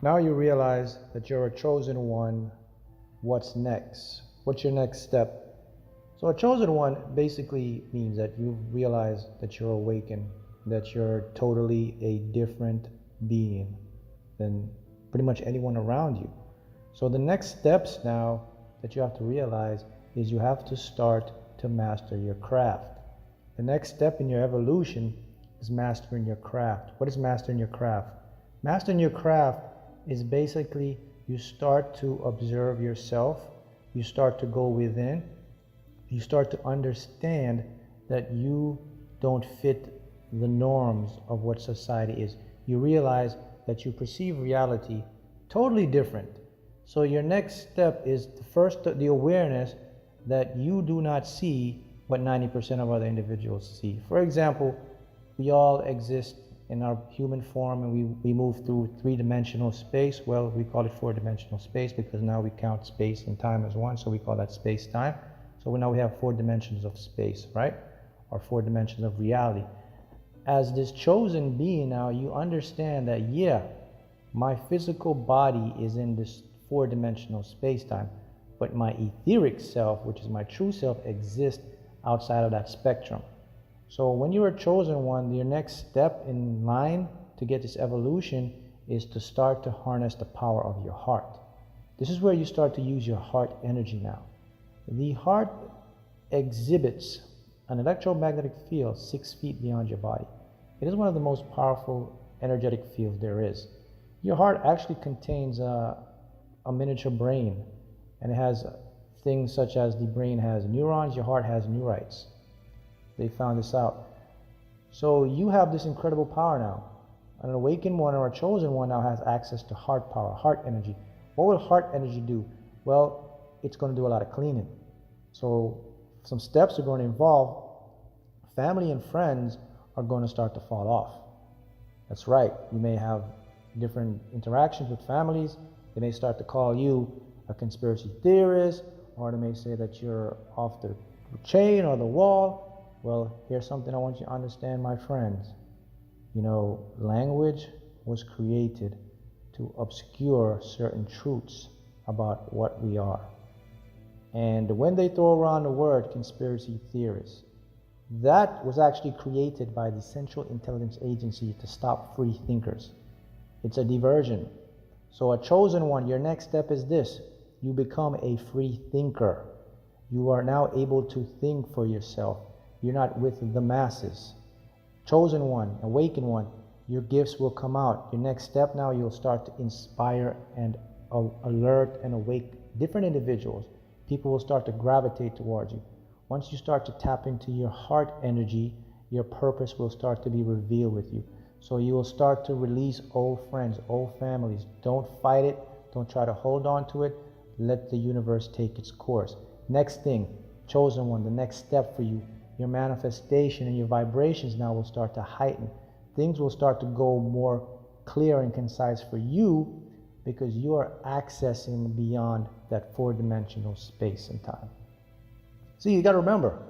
Now you realize that you're a chosen one. What's next? What's your next step? So a chosen one basically means that you realize that you're awakened, that you're totally a different being than pretty much anyone around you. So the next steps now that you have to realize is you have to start to master your craft. The next step in your evolution is mastering your craft. What is mastering your craft? Mastering your craft is basically you start to observe yourself, you start to go within, you start to understand that you don't fit the norms of what society is. You realize that you perceive reality totally different. So your next step is the awareness that you do not see what 90% of other individuals see. For example, we all exist in our human form and we move through three-dimensional space. Well, we call it four-dimensional space because now we count space and time as one, so we call that space-time. So now we have 4 dimensions of space, right? Or 4 dimensions of reality. As this chosen being now, you understand that, yeah, my physical body is in this 4-dimensional space-time, but my etheric self, which is my true self, exists outside of that spectrum. So when you're a chosen one, your next step in line to get this evolution is to start to harness the power of your heart. This is where you start to use your heart energy now. The heart exhibits an electromagnetic field 6 feet beyond your body. It is one of the most powerful energetic fields there is. Your heart actually contains a miniature brain, and it has things such as the brain has neurons, your heart has neurites. They found this out. So you have this incredible power now. An awakened one or a chosen one now has access to heart power, heart energy. What will heart energy do? Well, it's going to do a lot of cleaning. So some steps are going to involve family and friends are going to start to fall off. That's right. You may have different interactions with families. They may start to call you a conspiracy theorist, or they may say that you're off the chain or the wall. Well, here's something I want you to understand, my friends. You know, language was created to obscure certain truths about what we are. And when they throw around the word conspiracy theorists, that was actually created by the Central Intelligence Agency to stop free thinkers. It's a diversion. So a chosen one, your next step is this. You become a free thinker. You are now able to think for yourself. You're not with the masses. Chosen one, awakened one, your gifts will come out. Your next step now, you'll start to inspire and alert and awake different individuals. People will start to gravitate towards you. Once you start to tap into your heart energy, your purpose will start to be revealed with you. So you will start to release old friends, old families. Don't fight it. Don't try to hold on to it. Let the universe take its course. Next thing, chosen one, the next step for you, your manifestation and your vibrations now will start to heighten. Things will start to go more clear and concise for you because you are accessing beyond that 4-dimensional space and time. See, you got to remember,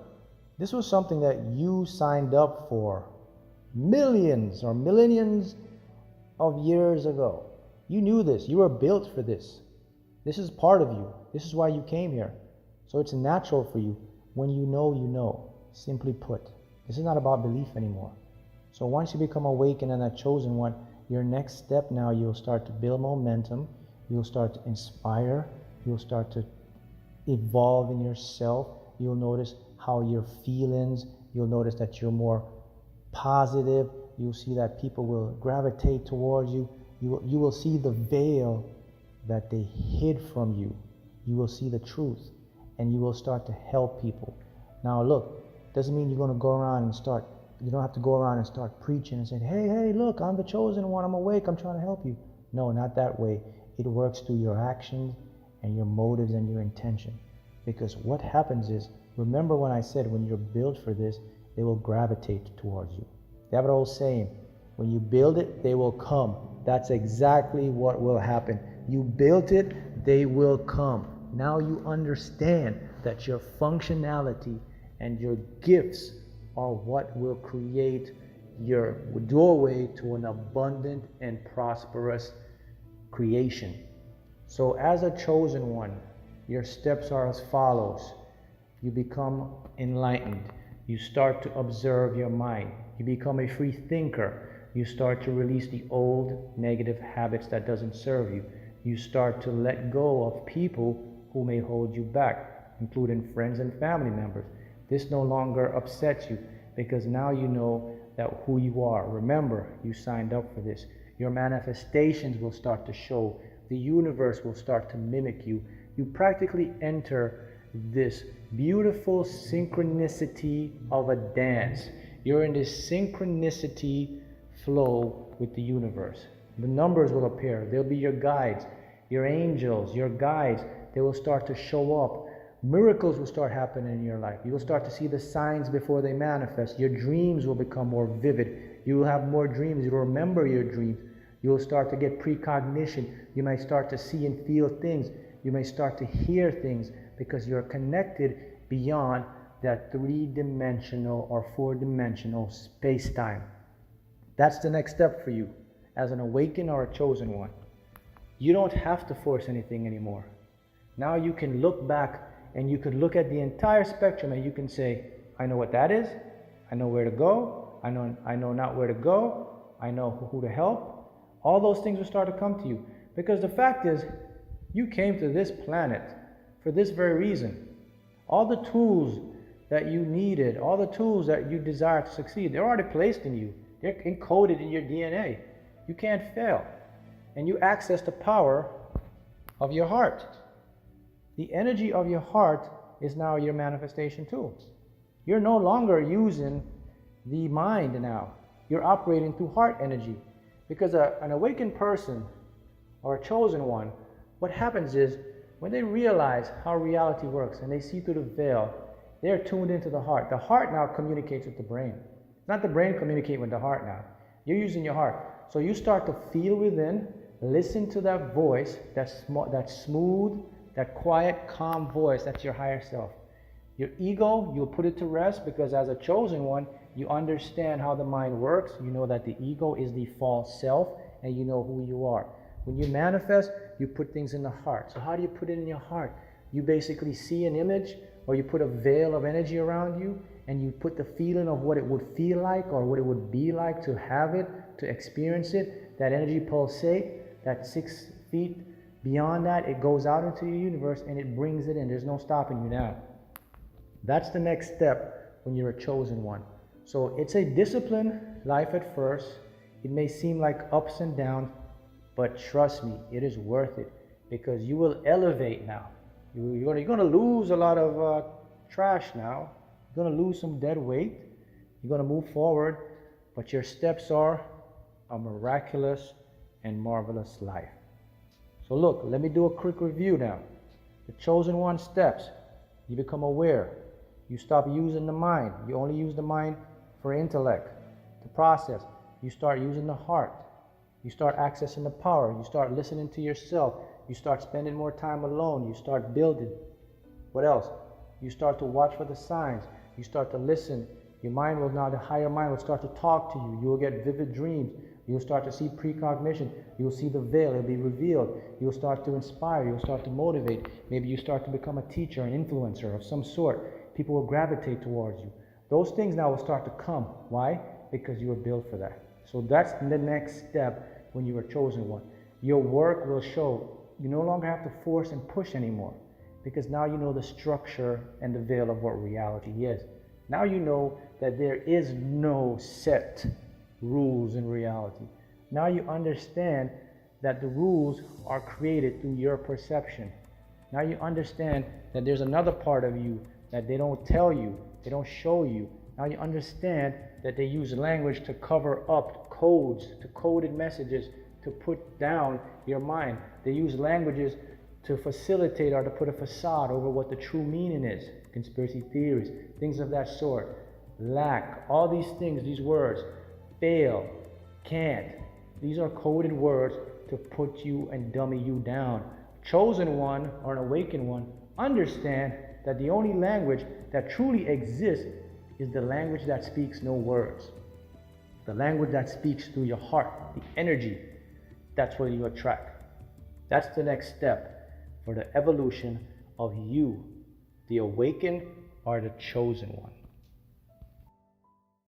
this was something that you signed up for millions or millions of years ago. You knew this. You were built for this. This is part of you. This is why you came here. So it's natural for you. When you know, you know. Simply put, this is not about belief anymore. So once you become awakened and a chosen one, your next step now, you'll start to build momentum. You'll start to inspire. You'll start to evolve in yourself. You'll notice how your feelings, you'll notice that you're more positive. You'll see that people will gravitate towards you. You will see the veil that they hid from you. You will see the truth, and you will start to help people. Now look, doesn't mean you're going to go around and start, you don't have to go around and start preaching and saying, hey, look, I'm the chosen one, I'm awake, I'm trying to help you. No, not that way. It works through your actions and your motives and your intention. Because what happens is, remember when I said when you're built for this, they will gravitate towards you. They have an old saying, when you build it, they will come. That's exactly what will happen. You built it, they will come. Now you understand that your functionality and your gifts are what will create your doorway to an abundant and prosperous creation. So as a chosen one, your steps are as follows. You become enlightened. You start to observe your mind. You become a free thinker. You start to release the old negative habits that doesn't serve you. You start to let go of people who may hold you back, including friends and family members. This no longer upsets you because now you know that who you are. Remember, you signed up for this. Your manifestations will start to show. The universe will start to mimic you. You practically enter this beautiful synchronicity of a dance. You're in this synchronicity flow with the universe. The numbers will appear. They'll be your guides, your angels, your guides. They will start to show up. Miracles will start happening in your life. You will start to see the signs before they manifest. Your dreams will become more vivid. You will have more dreams. You will remember your dreams. You will start to get precognition. You may start to see and feel things. You may start to hear things because you're connected beyond that three-dimensional or four-dimensional space-time. That's the next step for you as an awakened or a chosen one. You don't have to force anything anymore. Now you can look back and you can look at the entire spectrum and you can say, I know what that is. I know where to go. I know not where to go. I know who to help. All those things will start to come to you. Because the fact is, you came to this planet for this very reason. All the tools that you needed, all the tools that you desire to succeed, they're already placed in you. They're encoded in your DNA. You can't fail. And you access the power of your heart. The energy of your heart is now your manifestation tool. You're no longer using the mind now. You're operating through heart energy. Because an awakened person or a chosen one, what happens is when they realize how reality works and they see through the veil, they're tuned into the heart. The heart now communicates with the brain. It's not the brain communicating with the heart now. You're using your heart. So you start to feel within, listen to that voice, that smooth, that quiet, calm voice. That's your higher self. Your ego, you'll put it to rest because as a chosen one, you understand how the mind works. You know that the ego is the false self and you know who you are. When you manifest, you put things in the heart. So how do you put it in your heart? You basically see an image or you put a veil of energy around you and you put the feeling of what it would feel like or what it would be like to have it, to experience it. That energy pulsate, that 6 feet beyond that, it goes out into the universe and it brings it in. There's no stopping you now. That's the next step when you're a chosen one. So it's a disciplined life at first. It may seem like ups and downs, but trust me, it is worth it because you will elevate now. You're going to lose a lot of trash now. You're going to lose some dead weight. You're going to move forward, but your steps are a miraculous and marvelous life. So look, let me do a quick review now. The chosen one steps. You become aware. You stop using the mind. You only use the mind for intellect, to process. You start using the heart. You start accessing the power. You start listening to yourself. You start spending more time alone. You start building. What else? You start to watch for the signs. You start to listen. Your mind will now, the higher mind will start to talk to you. You will get vivid dreams. You'll start to see precognition. You'll see the veil. It'll be revealed. You'll start to inspire. You'll start to motivate. Maybe you start to become a teacher, an influencer of some sort. People will gravitate towards you. Those things now will start to come. Why? Because you were built for that. So that's the next step when you are chosen one. Your work will show. You no longer have to force and push anymore because now you know the structure and the veil of what reality is. Now you know that there is no set rules in reality. Now you understand that the rules are created through your perception. Now you understand that there's another part of you that they don't tell you, they don't show you. Now you understand that they use language to cover up codes, to coded messages, to put down your mind. They use languages to facilitate or to put a facade over what the true meaning is. Conspiracy theories, things of that sort. Lack, all these things, these words. Fail, can't. These are coded words to put you and dummy you down. Chosen one or an awakened one, understand that the only language that truly exists is the language that speaks no words. The language that speaks through your heart, the energy, that's what you attract. That's the next step for the evolution of you, the awakened or the chosen one.